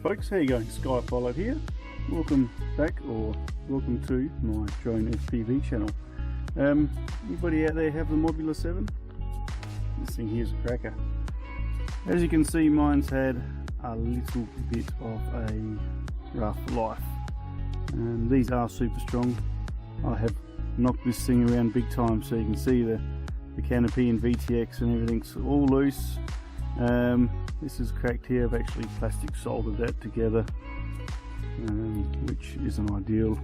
folks, how you going? SkyPilot here. Welcome back, or welcome to my drone FPV channel. Anybody out there have the Mobula 7? This thing here's a cracker. As you can see, mine's had a little bit of a rough life. These are super strong. I have knocked this thing around big time, so you can see the canopy and VTX and everything's all loose. This is cracked here. I've actually plastic soldered that together, which isn't ideal.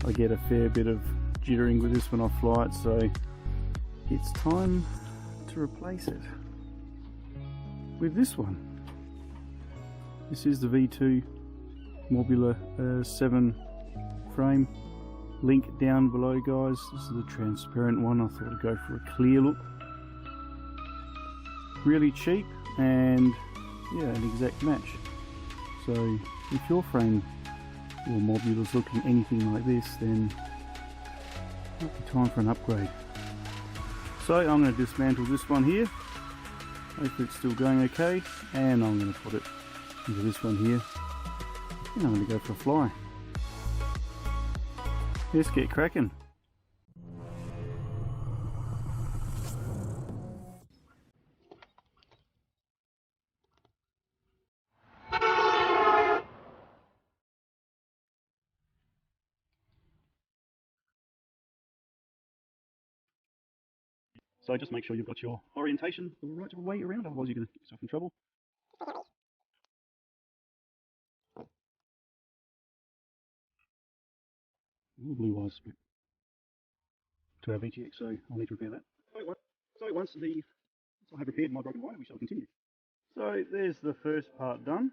I get a fair bit of jittering with this when I fly it, so it's time to replace it with this one. This is the V2 Mobula 7 frame. Link down below, guys. This is the transparent one. I thought I'd go for a clear look. Really cheap and yeah, an exact match. So if your frame or Mobula's looking anything like this, then it might be time for an upgrade. So I'm going to dismantle this one here. Hopefully it's still going okay, and I'm going to put it into this one here, and I'm going to go for a fly. Let's get cracking. So just make sure you've got your orientation the right way around, otherwise you're going to get yourself in trouble. Blue wires to our VTX, so I'll need to repair that. So once I have repaired my broken wire, we shall continue. So there's the first part done.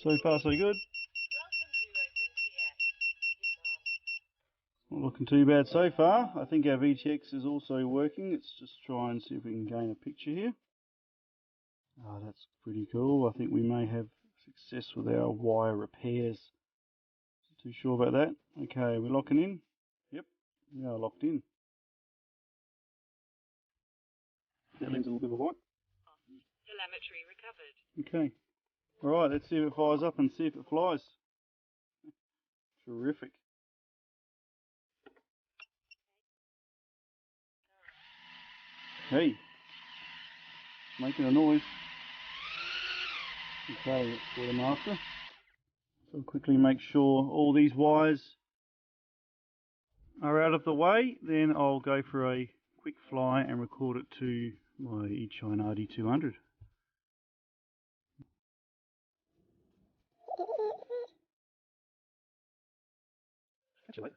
So far so good. Not looking too bad so far. I think our VTX is also working. Let's just try and see if we can gain a picture here. Oh, that's pretty cool. I think we may have success with our wire repairs. Not too sure about that. Okay, we're locking in. Yep, we are locked in. That leaves a little bit of a light. Telemetry recovered. Okay. Alright, let's see if it fires up and see if it flies. Terrific. Hey, making a noise. Okay, let's put them after. So quickly make sure all these wires are out of the way, then I'll go for a quick fly and record it to my Echine RD200. Catch you later.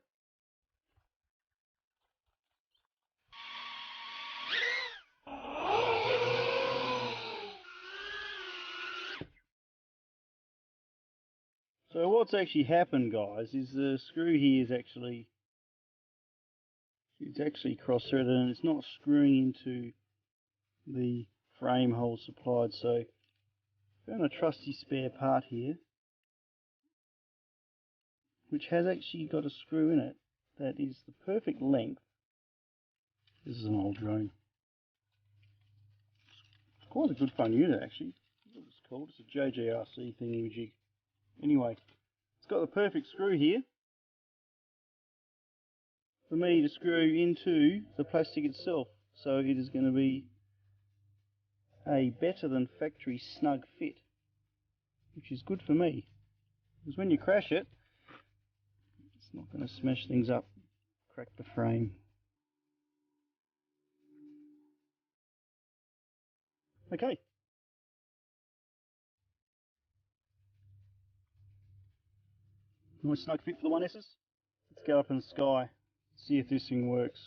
So what's actually happened, guys, is the screw here is actually cross-threaded and it's not screwing into the frame hole supplied. So I found a trusty spare part here which has actually got a screw in it that is the perfect length. This is an old drone. It's quite a good fun unit actually. What it's called? It's a JJRC thingy-majig. Anyway, it's got the perfect screw here for me to screw into the plastic itself, so it is going to be a better than factory snug fit, which is good for me, because when you crash it, it's not going to smash things up, crack the frame. Okay, Nice snug fit for the 1Ss. Let's go up in the sky, see if this thing works.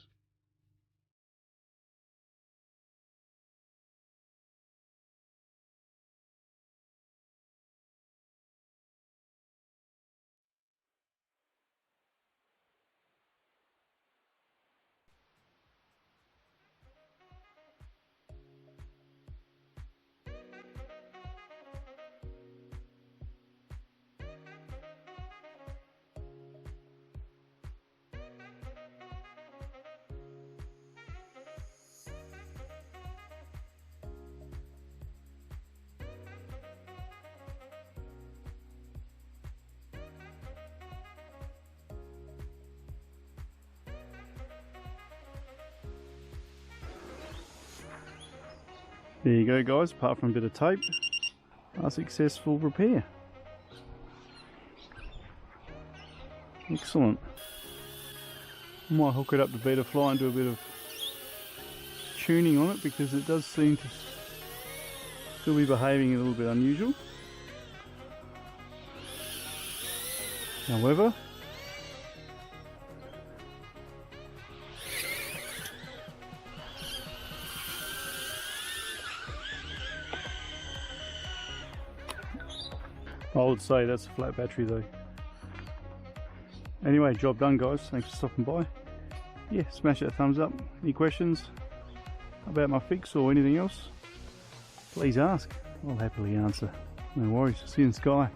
There you go guys, apart from a bit of tape, a successful repair. Excellent. I might hook it up to Betafly and do a bit of tuning on it because it does seem to still be behaving a little bit unusual. However, I would say that's a flat battery though. Anyway, job done guys, thanks for stopping by. Yeah, smash that thumbs up. Any questions about my fix or anything else, please ask. I'll happily answer. No worries, see you in the sky.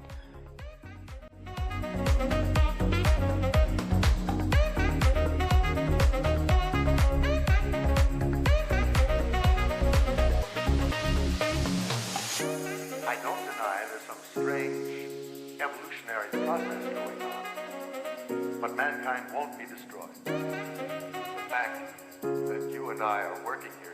I don't deny there's some strange evolutionary process going on, but mankind won't be destroyed. The fact that you and I are working here